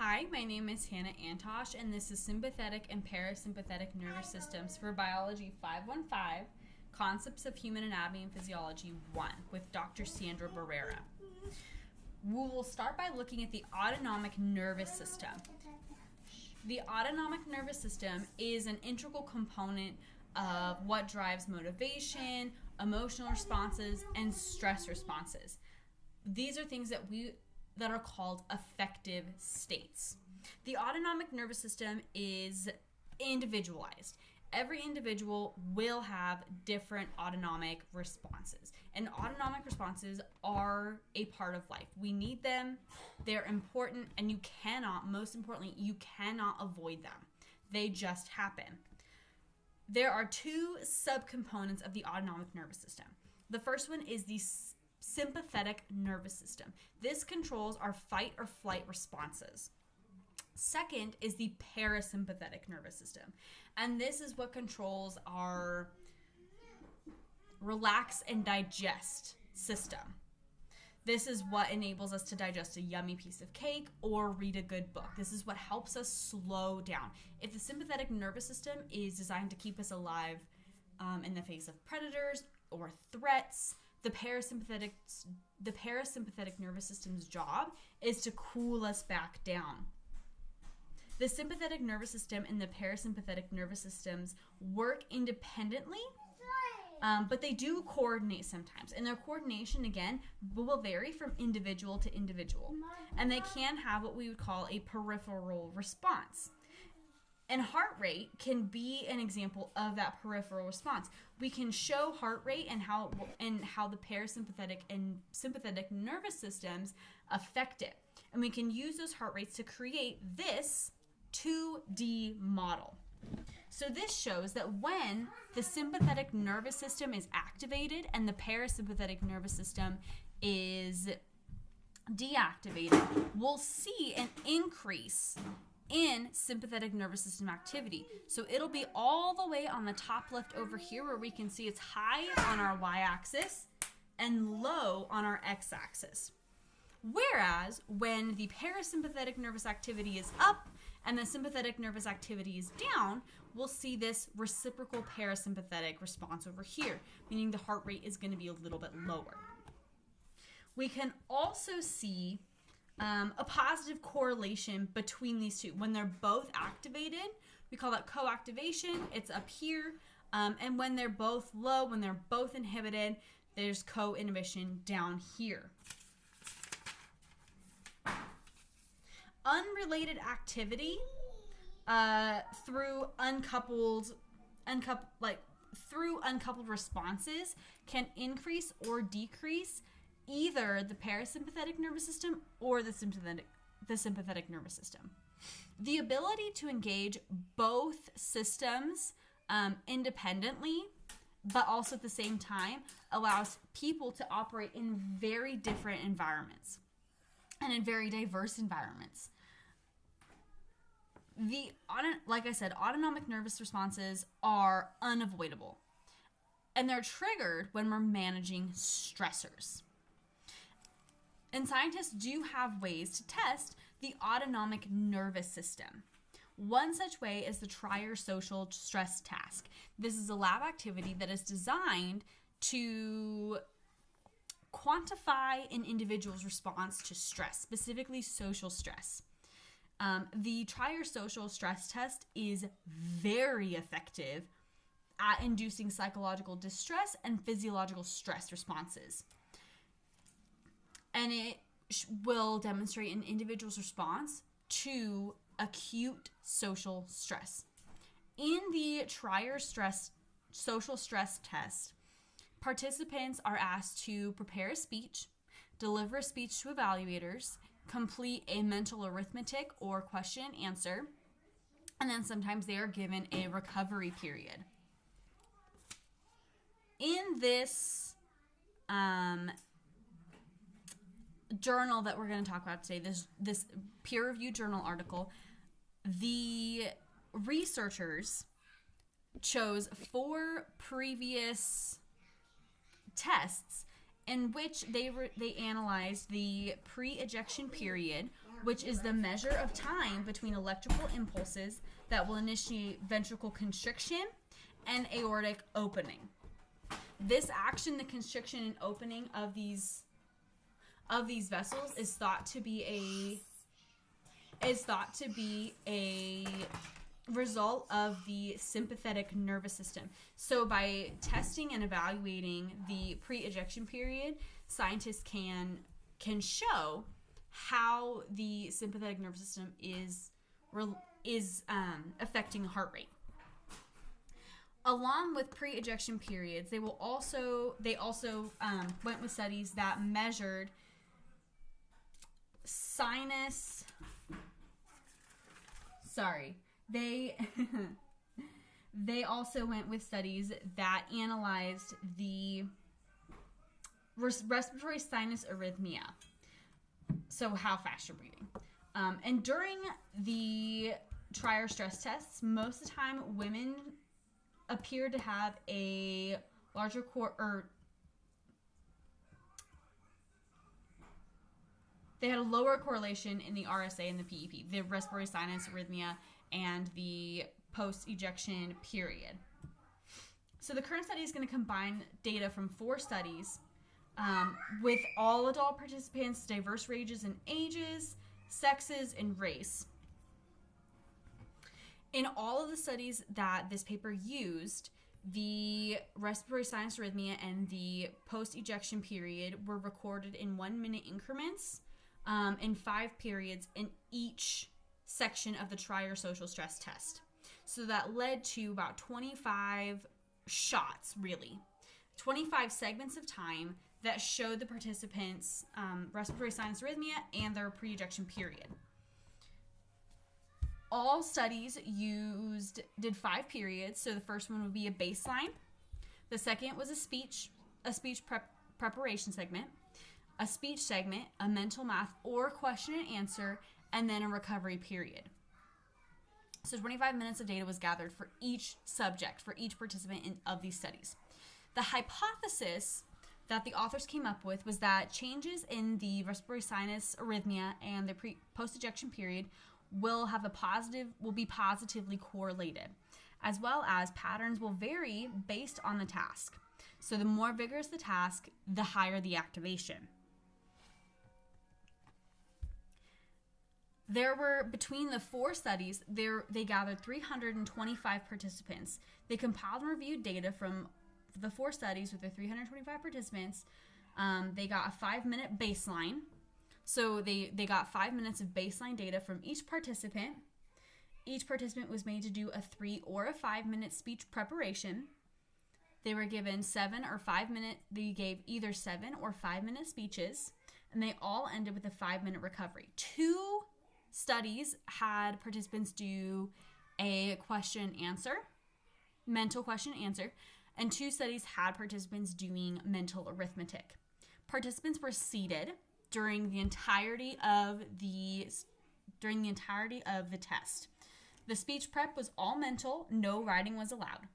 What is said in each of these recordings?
Hi, my name is Hannah Antosh, and this is Sympathetic and Parasympathetic Nervous Systems for Biology 515, Concepts of Human Anatomy and Physiology 1, with Dr. Sandra Barrera. We will start by looking at the autonomic nervous system. The autonomic nervous system is an integral component of what drives motivation, emotional responses, and stress responses. These are things that are called affective states. The autonomic nervous system is individualized. Every individual will have different autonomic responses, and autonomic responses are a part of life. We need them, they're important, and most importantly, you cannot avoid them. They just happen. There are two subcomponents of the autonomic nervous system. The first one is the sympathetic nervous system. This controls our fight or flight responses. Second is the parasympathetic nervous system, and this is what controls our relax and digest system. This is what enables us to digest a yummy piece of cake or read a good book. This is what helps us slow down. If the sympathetic nervous system is designed to keep us alive in the face of predators or threats, the parasympathetic nervous system's job is to cool us back down. The sympathetic nervous system and the parasympathetic nervous systems work independently, but they do coordinate sometimes. And their coordination, again, will vary from individual to individual. And they can have what we would call a peripheral response. And heart rate can be an example of that peripheral response. We can show heart rate and how the parasympathetic and sympathetic nervous systems affect it. And we can use those heart rates to create this 2D model. So this shows that when the sympathetic nervous system is activated and the parasympathetic nervous system is deactivated, we'll see an increase in sympathetic nervous system activity. So it'll be all the way on the top left over here where we can see it's high on our y-axis and low on our x-axis. Whereas when the parasympathetic nervous activity is up and the sympathetic nervous activity is down, we'll see this reciprocal parasympathetic response over here, meaning the heart rate is going to be a little bit lower. We can also see a positive correlation between these two. When they're both activated, we call that co-activation. It's up here. And when they're both low, when they're both inhibited, there's co-inhibition down here. Unrelated activity through uncoupled responses can increase or decrease either the parasympathetic nervous system or the sympathetic nervous system. The ability to engage both systems independently, but also at the same time, allows people to operate in very different environments and in very diverse environments. Like I said, autonomic nervous responses are unavoidable, and they're triggered when we're managing stressors. And scientists do have ways to test the autonomic nervous system. One such way is the trier-social stress task. This is a lab activity that is designed to quantify an individual's response to stress, specifically social stress. The trier-social stress test is very effective at inducing psychological distress and physiological stress responses. And it will demonstrate an individual's response to acute social stress. In the trier-social stress test, participants are asked to prepare a speech, deliver a speech to evaluators, complete a mental arithmetic or question and answer, and then sometimes they are given a recovery period. In this journal that we're going to talk about today, this peer-reviewed journal article, the researchers chose 4 previous tests in which they analyzed the pre-ejection period which is the measure of time between electrical impulses that will initiate ventricle constriction and aortic opening. This action, the constriction and opening of these vessels, is thought to be a result of the sympathetic nervous system. So by testing and evaluating the pre-ejection period, scientists can show how the sympathetic nervous system is affecting heart rate. Along with pre-ejection periods, they also went with studies that measured sinus. They also went with studies that analyzed the respiratory sinus arrhythmia. So how fast you're breathing. And during the trier stress tests, most of the time women appeared to have a larger they had a lower correlation in the RSA and the PEP, the respiratory sinus arrhythmia and the post-ejection period. So the current study is going to combine data from 4 studies with all adult participants, diverse ranges in ages, sexes, and race. In all of the studies that this paper used, the respiratory sinus arrhythmia and the post-ejection period were recorded in 1-minute increments in 5 periods in each section of the trier social stress test. So that led to about 25 shots, really. 25 segments of time that showed the participants' respiratory sinus arrhythmia and their pre-ejection period. All studies did 5 periods. So the first one would be a baseline. The second was a speech preparation segment, a speech segment, a mental math or question and answer, and then a recovery period. So 25 minutes of data was gathered for each subject, for each participant of these studies. The hypothesis that the authors came up with was that changes in the respiratory sinus arrhythmia and the post-ejection period will be positively correlated, as well as patterns will vary based on the task. So the more vigorous the task, the higher the activation. There were, between the 4 studies, they gathered 325 participants. They compiled and reviewed data from the 4 studies with the 325 participants. They got a 5-minute baseline. So they got 5 minutes of baseline data from each participant. Each participant was made to do a 3 or a 5-minute speech preparation. They were given 7 or 5 minute. They gave either 7 or 5-minute speeches, and they all ended with a 5-minute recovery. 2 studies had participants do a question answer, mental question answer, and 2 studies had participants doing mental arithmetic. Participants were seated during the entirety of the test. The speech prep was all mental, no writing was allowed.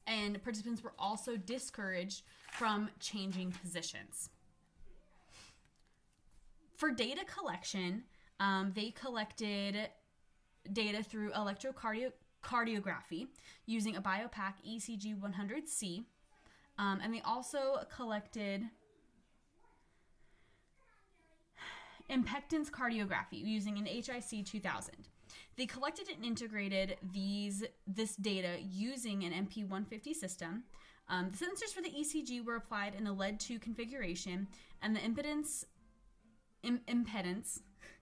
And participants were also discouraged from changing positions. For data collection, they collected data through electrocardiography using a BioPac ECG 100C, and they also collected impedance cardiography using an HIC 2000. They collected and integrated this data using an MP150 system. The sensors for the ECG were applied in a LED2 configuration, and the impedance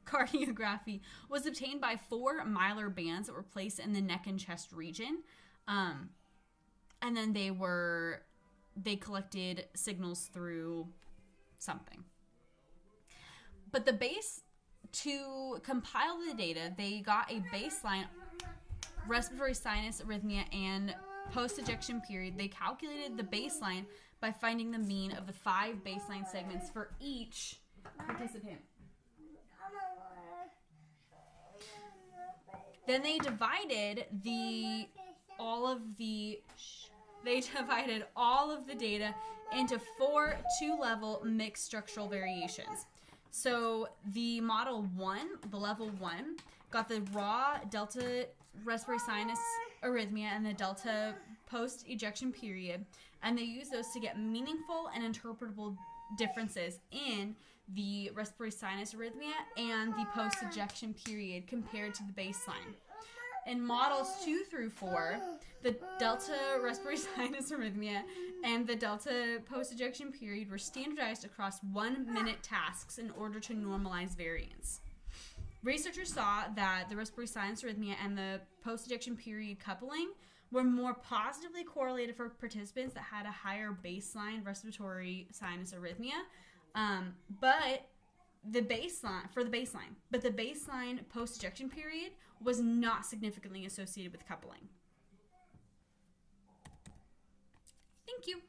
cardiography was obtained by 4 mylar bands that were placed in the neck and chest region. And then they collected signals through something. But to compile the data, they got a baseline respiratory sinus arrhythmia and post-ejection period. They calculated the baseline by finding the mean of the 5 baseline segments for each participant. Then they divided all of the data into 4 2-level mixed structural variations. So the model 1, the level 1, got the raw delta respiratory sinus arrhythmia and the delta post-ejection period, and they use those to get meaningful and interpretable differences in the respiratory sinus arrhythmia and the post-ejection period compared to the baseline. In models 2 through 4, the delta respiratory sinus arrhythmia and the delta post-ejection period were standardized across 1-minute tasks in order to normalize variance. Researchers saw that the respiratory sinus arrhythmia and the post-ejection period coupling were more positively correlated for participants that had a higher baseline respiratory sinus arrhythmia, but the baseline post-ejection period was not significantly associated with coupling. Thank you.